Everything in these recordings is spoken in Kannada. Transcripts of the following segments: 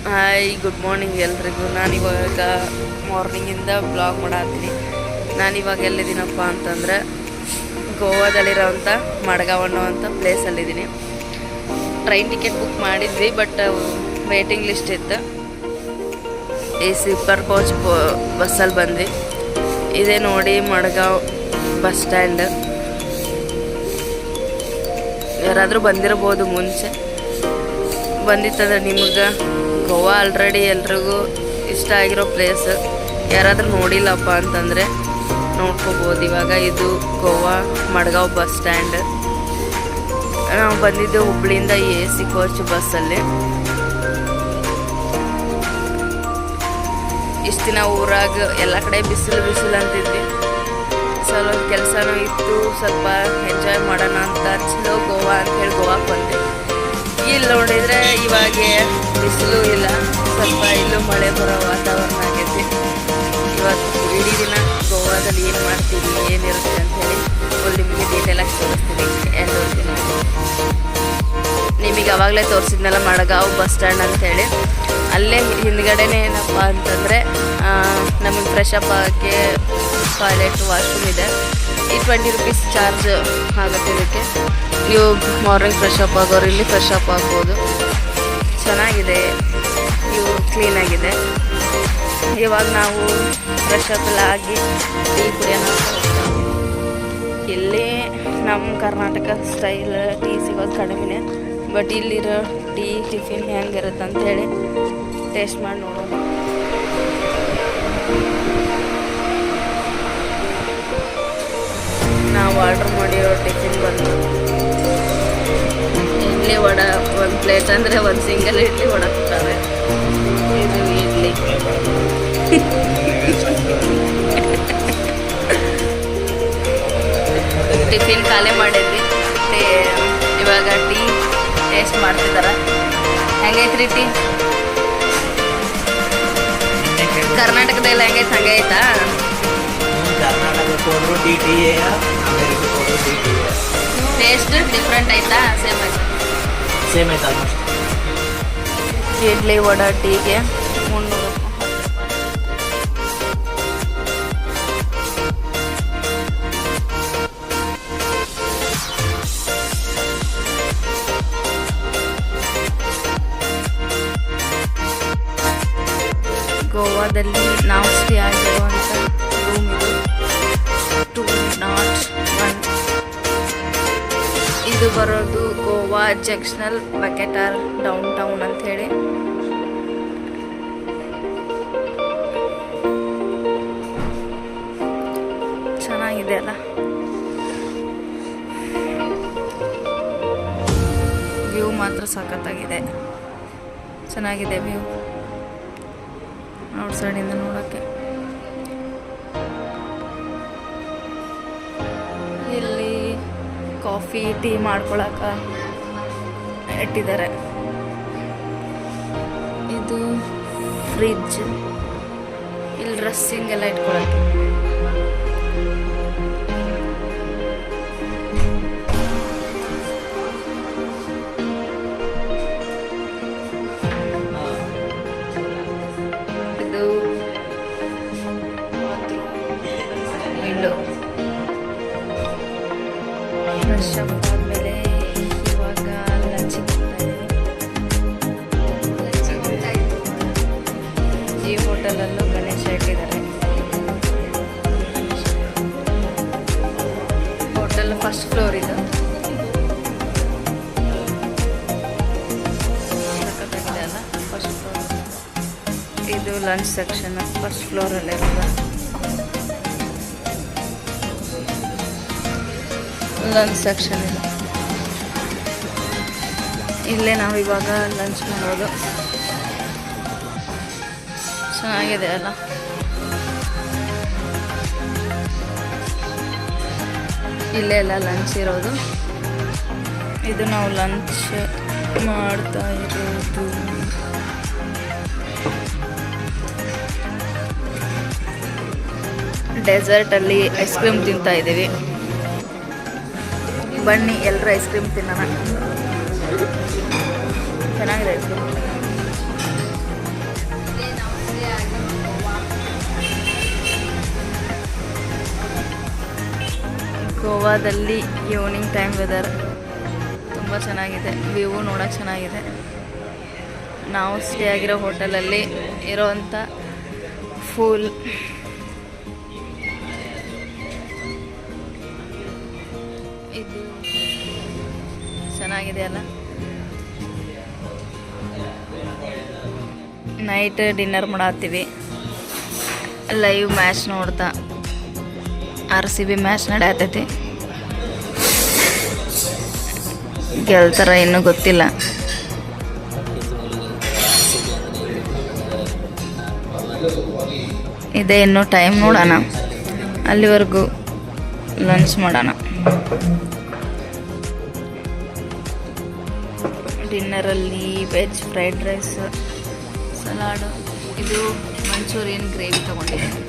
ಹಾಯ್ ಗುಡ್ ಮಾರ್ನಿಂಗ್ ಎಲ್ರಿಗೂ. ನಾನಿವಾಗ ಮಾರ್ನಿಂಗಿಂದ ಬ್ಲಾಗ್ ಮಾಡತ್ತೀನಿ. ನಾನಿವಾಗ ಎಲ್ಲಿದ್ದೀನಪ್ಪ ಅಂತಂದರೆ ಗೋವಾದಲ್ಲಿರೋವಂಥ ಮಡ್ಗಾವ್ ಅನ್ನೋವಂಥ ಪ್ಲೇಸಲ್ಲಿದ್ದೀನಿ. ಟ್ರೈನ್ ಟಿಕೆಟ್ ಬುಕ್ ಮಾಡಿದ್ವಿ, ಬಟ್ ವೇಟಿಂಗ್ ಲಿಸ್ಟ್ ಇತ್ತು. ಈ ಸ್ಲೀಪರ್ ಕೋಚ್ ಬಸ್ಸಲ್ಲಿ ಬಂದ್ವಿ. ಇದೇ ನೋಡಿ ಮಡ್ಗಾವ್ ಬಸ್ ಸ್ಟ್ಯಾಂಡ್. ಯಾರಾದರೂ ಬಂದಿರ್ಬೋದು ಮುಂಚೆ. ಬಂದಿತ್ತಂದ್ರೆ ನಿಮಗೆ ಗೋವಾ ಆಲ್ರೆಡಿ ಎಲ್ರಿಗೂ ಇಷ್ಟ ಆಗಿರೋ ಪ್ಲೇಸ್. ಯಾರಾದರೂ ನೋಡಿಲ್ಲಪ್ಪ ಅಂತಂದರೆ ನೋಡ್ಕೋಬೋದು. ಇವಾಗ ಇದು ಗೋವಾ ಮಡ್ಗಾವ್ ಬಸ್ ಸ್ಟ್ಯಾಂಡ್. ನಾವು ಬಂದಿದ್ದು ಹುಬ್ಳಿಯಿಂದ AC ಕೋಚ್ ಬಸ್ಸಲ್ಲಿ. ಇಷ್ಟು ದಿನ ಊರಾಗ ಎಲ್ಲ ಕಡೆ ಬಿಸಿಲು ಅಂತಿದ್ವಿ. ಸ್ವಲ್ಪ ಕೆಲಸನೂ ಇತ್ತು, ಸ್ವಲ್ಪ ಎಂಜಾಯ್ ಮಾಡೋಣ ಅಂತ ಚಲೋ ಗೋವಾ ಅಂತ ಹೇಳಿ ಗೋವಾಕ್ಕೆ ಬಂದೆ. ಇಲ್ಲಿ ನೋಡಿದರೆ ಇವಾಗ ಬಿಸಿಲು ಇಲ್ಲ, ಸ್ವಲ್ಪ ಇಲ್ಲೂ ಮಳೆ ಬರೋ ವಾತಾವರಣ ಆಗೈತಿ. ಇವತ್ತು ಇಡೀ ದಿನ ಗೋವಾದಲ್ಲಿ ಏನು ಮಾಡ್ತೀವಿ, ಏನಿರುತ್ತೆ ಅಂಥೇಳಿ ನಿಮಗೆ ಡೀಟೇಲಾಗಿ ತೋರಿಸ್ತೀನಿ. ನಿಮಗೆ ಅವಾಗಲೇ ತೋರಿಸಿದ್ನಲ್ಲ ಮಡ್ಗಾವ್ ಬಸ್ ಸ್ಟ್ಯಾಂಡ್ ಅಂಥೇಳಿ. ಅಲ್ಲೇ ಹಿಂದ್ಗಡೆನೇ ಏನಪ್ಪ ಅಂತಂದರೆ ನಮಗೆ ಫ್ರೆಶ್ ಅಪ್ ಆಗೋಕ್ಕೆ ಟಾಯ್ಲೆಟ್ ವಾಶ್ರೂಮ್ ಇದೆ. ಈ 20 ರೂಪೀಸ್ ಚಾರ್ಜ್ ಆಗುತ್ತೆ ಇದಕ್ಕೆ. ನೀವು ಮಾರ್ನಿಂಗ್ ಫ್ರೆಶ್ ಅಪ್ ಆಗೋರು ಇಲ್ಲಿ ಫ್ರೆಶ್ ಅಪ್ ಆಗ್ಬೋದು. ಚೆನ್ನಾಗಿದೆ, ಇವು ಕ್ಲೀನಾಗಿದೆ. ಇವಾಗ ನಾವು ಫ್ರೆಶ್ ಅಪ್ ಎಲ್ಲ ಆಗಿ ಟೀ ಕುಡಿಯೋಣ. ಇಲ್ಲಿ ನಮ್ಮ ಕರ್ನಾಟಕ ಸ್ಟೈಲ್ ಟೀ ಸಿಗೋದು ಕಡಿಮೆ, ಬಟ್ ಇಲ್ಲಿರೋ ಟೀ ಟಿಫಿನ್ ಹೆಂಗಿರುತ್ತೆ ಅಂಥೇಳಿ ಟೇಸ್ಟ್ ಮಾಡಿ ನೋಡೋಣ. ನಾವು ಆರ್ಡ್ರ್ ಮಾಡಿರೋ ಟಿಫಿನ್ ಬಂದು ಇಡ್ಲಿ ವಡ. ಒಂದು ಪ್ಲೇಟ್ ಅಂದರೆ ಒಂದು ಸಿಂಗಲ್ ಇಡ್ಲಿ ವಡ ಕೊಡ್ತಾರೆ. ಇದು ಇಡ್ಲಿ ಟಿಫಿನ್ ಖಾಲಿ ಮಾಡಿದ್ವಿ. ಇವಾಗ ಟೀ ಟೇಸ್ಟ್ ಮಾಡ್ತಿದ್ದಾರೆ. ಹೆಂಗೈತ್ರಿ ಟೀ? ಕರ್ನಾಟಕದಲ್ಲಿ ಹೆಂಗೈತೆ ಹಂಗೆ ಐತಾ? ಟೇಸ್ಟ್ ಡಿಫ್ರೆಂಟ್ ಆಯ್ತಾ? ಸೇಮ್ ಆಯ್ತಾ? ಇಡ್ಲಿ ವಡ ಟೀಗೆ 300 ರೂಪಾಯಿ. ಗೋವಾದಲ್ಲಿ ನಾವು ಸ್ಟೇ ಆಗಿರುವಂಥ ರೂಮ್ ಇದು 201. ಇದು ಬರೋದು ಗೋವಾ ಜಂಕ್ಷನಲ್ ಬಕೆಟಾರ್ ಡೌನ್ ಟೌನ್ ಅಂಥೇಳಿ. ಚೆನ್ನಾಗಿದೆ ಅಲ್ಲ? ವ್ಯೂ ಮಾತ್ರ ಸಖತ್ತಾಗಿದೆ, ಚೆನ್ನಾಗಿದೆ ವ್ಯೂ ಔಟ್ ಸೈಡಿಂದ ನೋಡೋಕ್ಕೆ. ಇಲ್ಲಿ ಕಾಫಿ ಟೀ ಮಾಡ್ಕೊಳಕ್ಕೆ ಇಟ್ಟಿದ್ದಾರೆ. ಇದು ಫ್ರಿಡ್ಜ್, ಇಲ್ಲಿ ಡ್ರೆಸ್ಸಿಂಗ್ ಎಲ್ಲ ಇಟ್ಕೊಳಕ್ಕೆ. ಇದು ವಿಂಡೋ. ಫ್ರೆಶ್ ಅಪ್ ಆದಮೇಲೆ ಇವಾಗ ಲಂಚಿಗೆ ಹೋಗ್ತಾ ಇದ್ದೀವಿ. ಈ ಹೋಟೆಲಲ್ಲೂ ಗಣೇಶ ಇಟ್ಟಿದ್ದಾರೆ. ಹೋಟೆಲ್ ಫಸ್ಟ್ ಫ್ಲೋರ್ ಇದು. ಸಖತ್ತಾಗಿದೆ ಅಲ್ಲ? First floor. ಇದು ಲಂಚ್ ಸೆಕ್ಷನ್ ಫಸ್ಟ್ ಫ್ಲೋರಲ್ಲಿರೋದು. ಲಂಚ್ ಸೆಕ್ಷನ್ ಇದೆ. ಇಲ್ಲೇ ನಾವು ಇವಾಗ ಲಂಚ್ ಮಾಡೋದು. ಚೆನ್ನಾಗಿದೆ ಅಲ್ಲ? ಇಲ್ಲೇ ಎಲ್ಲ ಲಂಚ್ ಇರೋದು. ಇದು ನಾವು ಲಂಚ್ ಮಾಡ್ತಾ ಇರೋದು. ಡೆಸರ್ಟಲ್ಲಿ ಐಸ್ ಕ್ರೀಮ್ ತಿಂತಾ ಇದ್ದೀವಿ. ಬನ್ನಿ ಎಲ್ಲರೂ ಐಸ್ ಕ್ರೀಮ್ ತಿನ್ನೋಣ. ಚೆನ್ನಾಗಿದೆ ಐಸ್ ಕ್ರೀಮ್. ಗೋವಾದಲ್ಲಿ ಈವ್ನಿಂಗ್ ಟೈಮ್ ವೆದರ್ ತುಂಬ ಚೆನ್ನಾಗಿದೆ, ವ್ಯೂ ನೋಡೋಕ್ಕೆ ಚೆನ್ನಾಗಿದೆ. ನಾವು ಸ್ಟೇ ಆಗಿರೋ ಹೋಟೆಲಲ್ಲಿ ಇರೋವಂಥ ಫುಲ್ ಇದು ಚೆನ್ನಾಗಿದೆ ಅಲ್ಲ. ನೈಟ್ ಡಿನ್ನರ್ ಮಾಡತ್ತೀವಿ, ಲೈವ್ ಮ್ಯಾಚ್ ನೋಡ್ತಾ. RCB ಮ್ಯಾಚ್ ನಡೆಯತೈತಿ, ಗೆಲ್ತಾರ ಇನ್ನೂ ಗೊತ್ತಿಲ್ಲ. ಇದೆ ಇನ್ನೂ ಟೈಮ್, ನೋಡೋಣ. ಅಲ್ಲಿವರೆಗೂ ಲಂಚ್ ಮಾಡೋಣ. ಡಿನ್ನರಲ್ಲಿ ವೆಜ್ ಫ್ರೈಡ್ ರೈಸ್, ಸಲಾಡು, ಇದು ಮಂಚೂರಿಯನ್ ಗ್ರೇವಿ ತೊಗೊಂಡಿದ್ದೀನಿ.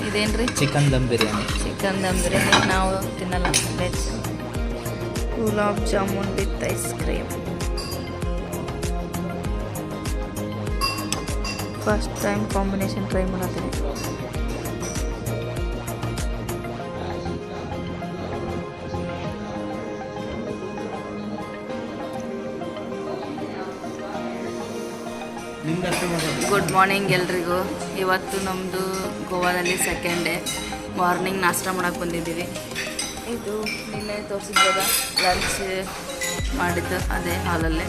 ಇದೇನ್ರಿ ಚಿಕನ್ ದಮ್ ಬಿರಿಯಾನಿ. ನಾವು ತಿನ್ನಲ್ಲ veg. Gulab jamun with ice cream. First time combination try ಮಾಡತ್ತೀನಿ. ಗುಡ್ ಮಾರ್ನಿಂಗ್ ಎಲ್ರಿಗೂ. ಇವತ್ತು ನಮ್ಮದು ಗೋವಾದಲ್ಲಿ ಸೆಕೆಂಡ್ ಡೇ. ಮಾರ್ನಿಂಗ್ ನಾಷ್ಟ ಮಾಡೋಕ್ಕೆ ಬಂದಿದ್ದೀವಿ. ಇದು ನಿನ್ನೆ ತೋರಿಸಿದ್ದಾಗ ಲಂಚ್ ಮಾಡಿದ್ದು ಅದೇ ಹಾಲಲ್ಲೇ.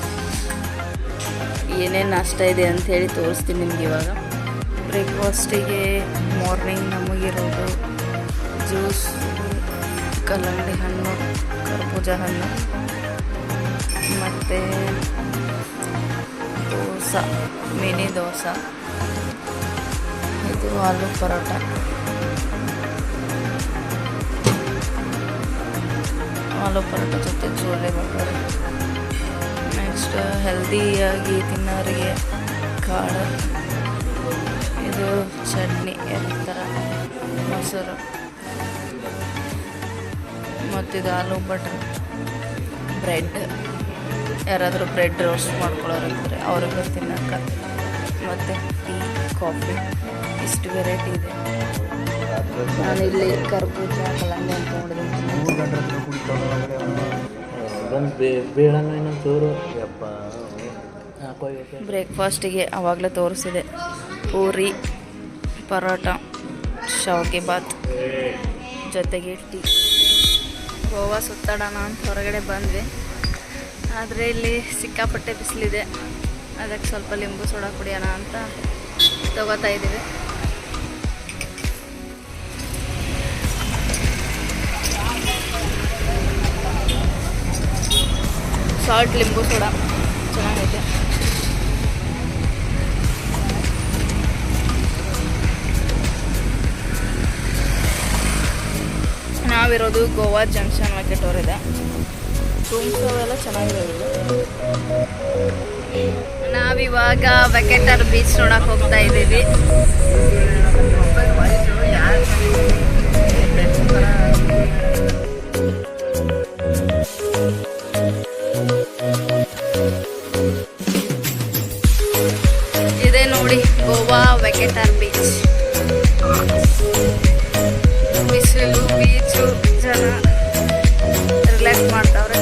ಏನೇನು ನಾಷ್ಟ ಇದೆ ಅಂಥೇಳಿ ತೋರಿಸ್ತೀನಿ ನಿಮ್ಗೆ ಇವಾಗ. ಬ್ರೇಕ್ಫಾಸ್ಟಿಗೆ ಮಾರ್ನಿಂಗ್ ನಮಗಿರೋದು ಜ್ಯೂಸ್, ಕಲ್ಲಂಗಡಿ ಹಣ್ಣು, ಕರ್ಬೂಜ ಹಣ್ಣು, ಮತ್ತು ದೋಸೆ, ಮಿನಿ ದೋಸೆ, ಇದು ಆಲೂ ಪರೋಟ, ಜೊತೆ ಚೋಲೆ ಭಟೂರೆ. ನೆಕ್ಸ್ಟ್ ಹೆಲ್ದಿಯಾಗಿ ತಿನ್ನೋರಿಗೆ ಕಾಳು, ಇದು ಚಟ್ನಿ, ಎರಡು ಥರ ಮೊಸರು, ಮತ್ತಿದು ಆಲೂ ಬಟರ್, ಬ್ರೆಡ್. ಯಾರಾದರೂ ಬ್ರೆಡ್ ರೋಸ್ಟ್ ಮಾಡ್ಕೊಳ್ಳೋರಿರ್ತಾರೆ ಅವ್ರಿಗೆ ತಿನ್ನೋಕ್ಕೆ, ಮತ್ತು ಟೀ, ಕಾಫಿ, ಇಷ್ಟು ವೆರೈಟಿ ಇದೆ. ನಾನಿಲ್ಲಿ ಕರ್ಬೂಜ, ಕಲ್ಲಂಗಡಿ ಅಂತ ನೋಡಿದ್ದೀನಿ. ಬ್ರೇಕ್ಫಾಸ್ಟಿಗೆ ಆವಾಗಲೇ ತೋರಿಸಿದೆ ಪೂರಿ, ಪರೋಟ, ಶಾವಿಗೆ ಬಾತ್, ಜೊತೆಗೆ ಟೀ. ಗೋವಾ ಸುತ್ತಾಡೋಣ ಅಂತ ಹೊರಗಡೆ ಬಂದ್ವಿ, ಆದರೆ ಇಲ್ಲಿ ಸಿಕ್ಕಾಪಟ್ಟೆ ಬಿಸಿಲಿದೆ. ಅದಕ್ಕೆ ಸ್ವಲ್ಪ ಲಿಂಬು ಸೋಡಾ ಕುಡಿಯೋಣ ಅಂತ ತಗೋತಾ ಇದ್ದೀವಿ. ಸಾಲ್ಟ್ ಲಿಂಬು ಸೋಡಾ ಚೆನ್ನಾಗೈತೆ. ನಾವಿರೋದು ಗೋವಾ ಜಂಕ್ಷನ್ ವೆಕೆಟೋರ್ ಇದೆ. ರೂಮ್ಸ್ ಅವೆಲ್ಲ ಚೆನ್ನಾಗಿದೆ. ನಾವಿವಾಗ ವೆಕೆಟರ್ ಬೀಚ್ ನೋಡಕ್ಕೆ ಹೋಗ್ತಾ ಇದ್ದೀವಿ. ಇದೆ ನೋಡಿ ಗೋವಾ ವೆಕೆಟರ್ ಬೀಚ್. ಬಿಸಿಲು, ಬೀಚು, ಜನ ರಿಲ್ಯಾಕ್ಸ್ ಮಾಡ್ತಾವ್ರೆ.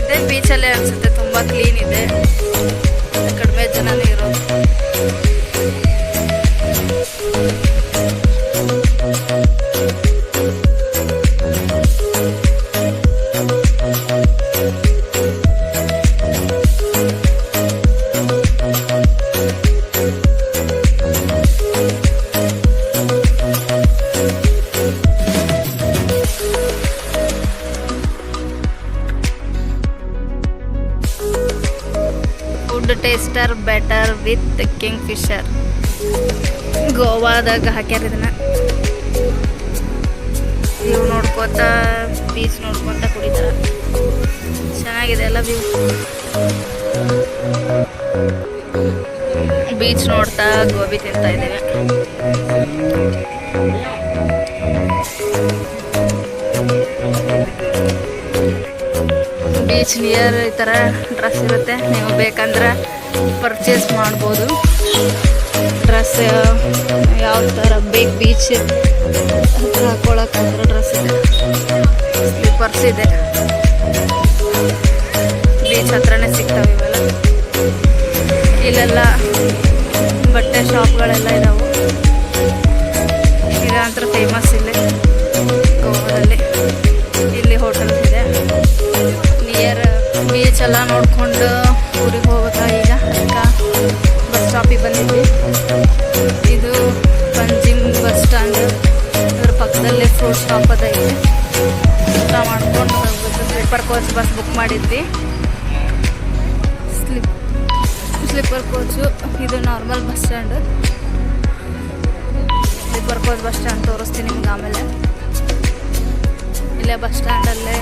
ಇದೇ ಬೀಚಲ್ಲೇ ಅನಿಸುತ್ತೆ, ತುಂಬ ಕ್ಲೀನ್ ಇದೆ, ಕಡಿಮೆ ಜನನೇ ಇರೋದು. Food tastes better with Kingfisher. ಗೋವಾದಾಗ ಹಾಕ್ಯಾರ ಇದನ್ನ. ವ್ಯೂ ನೋಡ್ಕೋತ, ಬೀಚ್ ನೋಡ್ಕೋತ ಕುಡಿತಾರ. ಚೆನ್ನಾಗಿದೆ ಎಲ್ಲ ವ್ಯೂ. ಬೀಚ್ ನೋಡ್ತಾ ಗೋಬಿ ತಿಂತಾ ಇದ್ದೇವೆ. ಬೀಚ್ ನಿಯರ್ ಈ ಥರ ಡ್ರೆಸ್ ಇರುತ್ತೆ, ನೀವು ಬೇಕಂದ್ರೆ ಪರ್ಚೇಸ್ ಮಾಡ್ಬೋದು. ಡ್ರೆಸ್ ಯಾವ ಥರ ಬೇಕು ಬೀಚ್ ಹತ್ರ ಹಾಕೊಳಕ್ಕೆ ಹತ್ರ ಡ್ರೆಸ್ ಇದೆ, ಸ್ಲೀಪರ್ಸ್ ಇದೆ. ಬೀಚ್ ಹತ್ರನೇ ಸಿಗ್ತಾವೆ ಇವೆಲ್ಲ. ಇಲ್ಲೆಲ್ಲ ಬಟ್ಟೆ ಶಾಪ್ಗಳೆಲ್ಲ ಇದಾವೆ. ಇದಂತರ ಫೇಮಸ್ ಇಲ್ಲಿ ಗೋವಾದಲ್ಲಿ. ಇಲ್ಲಿ ಹೋಟೆಲ್ ಇದೆ. ನಿಯರ್ ಬೀಚ್ ಎಲ್ಲ ನೋಡಿಕೊಂಡು ಊರಿಗೆ ಹೋಗ್ಬೇಕಾ ಈಗ. ಅದಕ್ಕೆ ಬಸ್ ಸ್ಟಾಪಿಗೆ ಬಂದಿದ್ವಿ. ಇದು ಪಂಜಿಮ್ ಬಸ್ ಸ್ಟ್ಯಾಂಡ್. ಅದ್ರ ಪಕ್ಕದಲ್ಲೇ ಫ್ರೂಟ್ ಸ್ಟಾಪ್ ಅದ ಇದೆ. ಊಟ ಮಾಡ್ಕೊಂಡು ಹೋಗ್ಬೇಕು. ಸ್ಲೀಪರ್ ಕೋಚ್ ಬಸ್ ಬುಕ್ ಮಾಡಿದ್ವಿ. Sleeper coach. ಇದು normal bus stand. Sleeper coach bus stand ತೋರಿಸ್ತೀನಿ ನಿಮ್ಗೆ ಆಮೇಲೆ. ಇಲ್ಲೇ ಬಸ್ ಸ್ಟ್ಯಾಂಡಲ್ಲೇ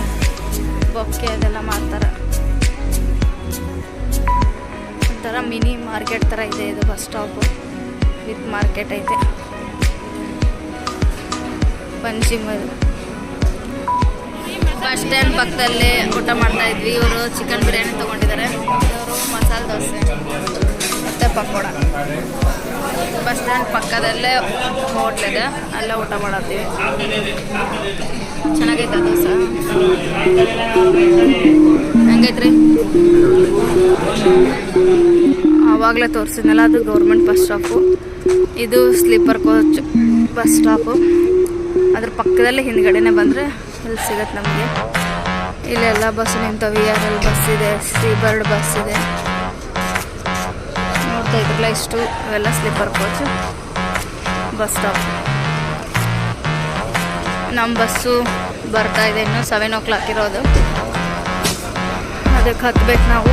ಬೊಕ್ಕೆ ಅದೆಲ್ಲ ಮಾಡ್ತಾರೆ. ಒಂಥರ ಮಿನಿ ಮಾರ್ಕೆಟ್ ಥರ ಇದೆ ಇದು ಬಸ್ ಸ್ಟಾಪು. ವಿತ್ ಮಾರ್ಕೆಟ್ ಐತೆ. ಪಂಜಿಮಲ್ ಬಸ್ ಸ್ಟ್ಯಾಂಡ್ ಪಕ್ಕದಲ್ಲೇ ಊಟ ಮಾಡ್ತಾ ಇದ್ವಿ. ಇವರು ಚಿಕನ್ ಬಿರಿಯಾನಿ ತೊಗೊಂಡಿದ್ದಾರೆ. ಇವರು ಮಸಾಲೆ ದೋಸೆ ಮತ್ತು ಪಕೋಡ. ಬಸ್ ಸ್ಟ್ಯಾಂಡ್ ಪಕ್ಕದಲ್ಲೇ ಹೋಟ್ಲಿದೆ, ಅಲ್ಲೇ ಊಟ ಮಾಡತ್ತೀವಿ. ಚೆನ್ನಾಗೈತೆ ದೋಸೆ. ಹೆಂಗೈತ್ರಿ? ಆವಾಗಲೇ ತೋರಿಸಿದ್ನಲ್ಲ, ಅದು ಗೌರ್ಮೆಂಟ್ ಬಸ್ ಸ್ಟಾಪು. ಇದು ಸ್ಲೀಪರ್ ಕೋಚ್ ಬಸ್ ಸ್ಟಾಪು. ಅದ್ರ ಪಕ್ಕದಲ್ಲೇ ಹಿಂದ್ಗಡೆನೇ ಬಂದರೆ ಇಲ್ಲಿ ಸಿಗತ್ತೆ ನಮಗೆ. ಇಲ್ಲೆಲ್ಲ ಬಸ್ ನಿಂತವೆ. VRL ಬಸ್ ಇದೆ, ಸೀಬರ್ಡ್ ಬಸ್ ಇದೆ. ನೋಡ್ತಾ ಇದ್ರಲ್ಲ ಇಷ್ಟು ಅವೆಲ್ಲ ಸ್ಲೀಪರ್ ಕೋಚ್ ಬಸ್ ಸ್ಟಾಪ್. ನಮ್ಮ ಬಸ್ಸು ಬರ್ತಾ ಇದೆ. ಇನ್ನು 7 o'clock ಇರೋದು. ಅದಕ್ಕೆ ಹತ್ಬೇಕು ನಾವು.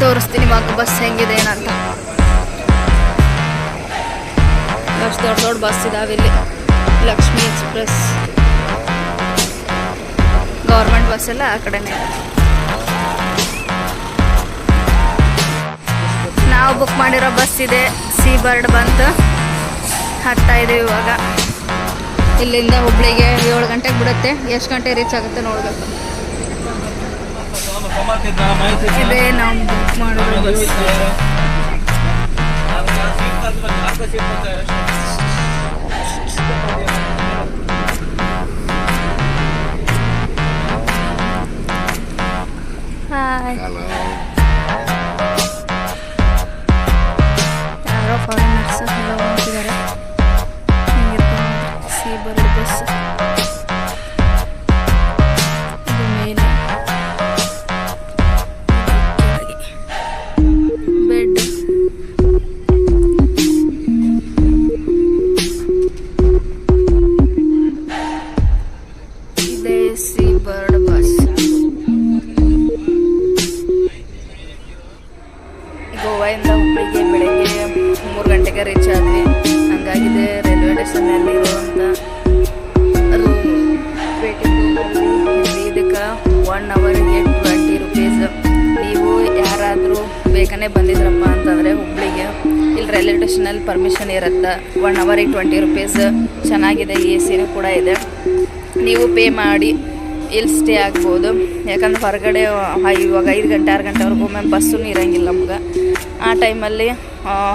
ತೋರಿಸ್ತೀನಿ ಇವಾಗ ಬಸ್ ಹೆಂಗಿದೆ ಏನಂತ. ಅಷ್ಟು ದೊಡ್ಡ ದೊಡ್ಡ ಬಸ್ ಇದಾವೆ ಇಲ್ಲಿ. ಲಕ್ಷ್ಮಿ ಎಕ್ಸ್ಪ್ರೆಸ್, ಗೌರ್ಮೆಂಟ್ ಬಸ್ ಎಲ್ಲ ಆ ಕಡೆನೇ ಇದೆ. ನಾವು ಬುಕ್ ಮಾಡಿರೋ ಬಸ್ ಇದೆ, ಸೀಬರ್ಡ್ ಬಂತು. ಹತ್ತಾ ಇದೀವಿ ಇವಾಗ. ಇಲ್ಲಿಂದ ಹುಬ್ಳಿಗೆ 7 ಗಂಟೆಗೆ ಬಿಡುತ್ತೆ. ಎಷ್ಟು ಗಂಟೆ ರೀಚ್ ಆಗುತ್ತೆ ನೋಡಬೇಕು. ಇದೇ ನಾವು ಬುಕ್ ಮಾಡಿರೋ ಬಸ್. ಹಾಯ್. ಯಾರೋ ಫಾರಿನರ್ಸ್ ಎಲ್ಲ ಹೋಗ್ತಿದ್ದಾರೆ. Seabird bus. ಇದು ಮೇಲೆ ಬೆಡ್. ಇದೇ ಸೀಬರ್ಡ್ ಬಸ್. ಗೋವಾದಿಂದ ಹುಬ್ಳಿಗೆ ಬೆಳಗ್ಗೆ 3 ಗಂಟೆಗೆ ರೀಚ್ ಆದ್ವಿ. ಹಂಗಾಗಿದೆ ರೈಲ್ವೆ ಸ್ಟೇಷನಲ್ಲಿ ಇರುವಂಥ ಇದಕ್ಕೆ 1 ಅವರ್ಗೆ 20 rupees. ನೀವು ಯಾರಾದರೂ ಬೇಗನೆ ಬಂದಿದ್ರಪ್ಪ ಅಂತಂದರೆ ಹುಬ್ಳಿಗೆ ಇಲ್ಲಿ ರೈಲ್ವೆ ಸ್ಟೇಷನಲ್ಲಿ ಪರ್ಮಿಷನ್ ಇರುತ್ತೆ. 1 ಅವರಿಗೆ 20 rupees. ಚೆನ್ನಾಗಿದೆ. AC ಕೂಡ ಇದೆ. ನೀವು ಪೇ ಮಾಡಿ ಇಲ್ಲಿ ಸ್ಟೇ ಆಗ್ಬೋದು. ಯಾಕಂದ್ರೆ ಹೊರಗಡೆ ಇವಾಗ 5 ಗಂಟೆ 6 ಗಂಟೆವರೆಗೂ ಒಮ್ಮೆ ಬಸ್ಸೂ ಇರೋಂಗಿಲ್ಲ ನಮ್ಗೆ. ಆ ಟೈಮಲ್ಲಿ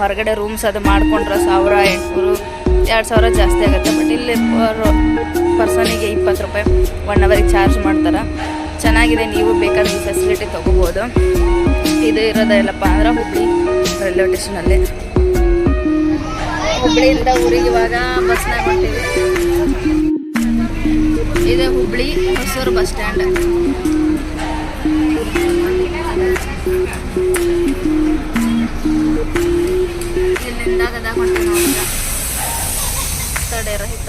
ಹೊರಗಡೆ ರೂಮ್ಸ್ ಅದು ಮಾಡಿಕೊಂಡ್ರೆ 1800 2000 ಜಾಸ್ತಿ ಆಗುತ್ತೆ. ಬಟ್ ಇಲ್ಲಿ ಪರ್ಸನಿಗೆ 20 ರೂಪಾಯಿ 1 ಅವರಿಗೆ ಚಾರ್ಜ್ ಮಾಡ್ತಾರೆ. ಚೆನ್ನಾಗಿದೆ. ನೀವು ಬೇಕಾದ್ರೆ ಈ ಫೆಸಿಲಿಟಿ ತೊಗೋಬೋದು. ಇದು ಇರೋದಲ್ಲಪ್ಪ ಅಂದ್ರೆ ಹುಬ್ಳಿ ರೈಲ್ವೆ ಸ್ಟೇಷನಲ್ಲಿ. ಹುಬ್ಳಿಯಿಂದ ಊರಿಗೆ ಇವಾಗ ಬಸ್ನಾಗ ಹೊಂಟೀವಿ. ಇದೆ ಹುಬ್ಳಿ ಹೊಸೂರು ಬಸ್ ಸ್ಟ್ಯಾಂಡ್. ಇಲ್ಲಿಂದ ಗದಗ ಹೊಂಟೀವಿ ನಾವು. ತಡೆಯರ ಹಿತ್ತ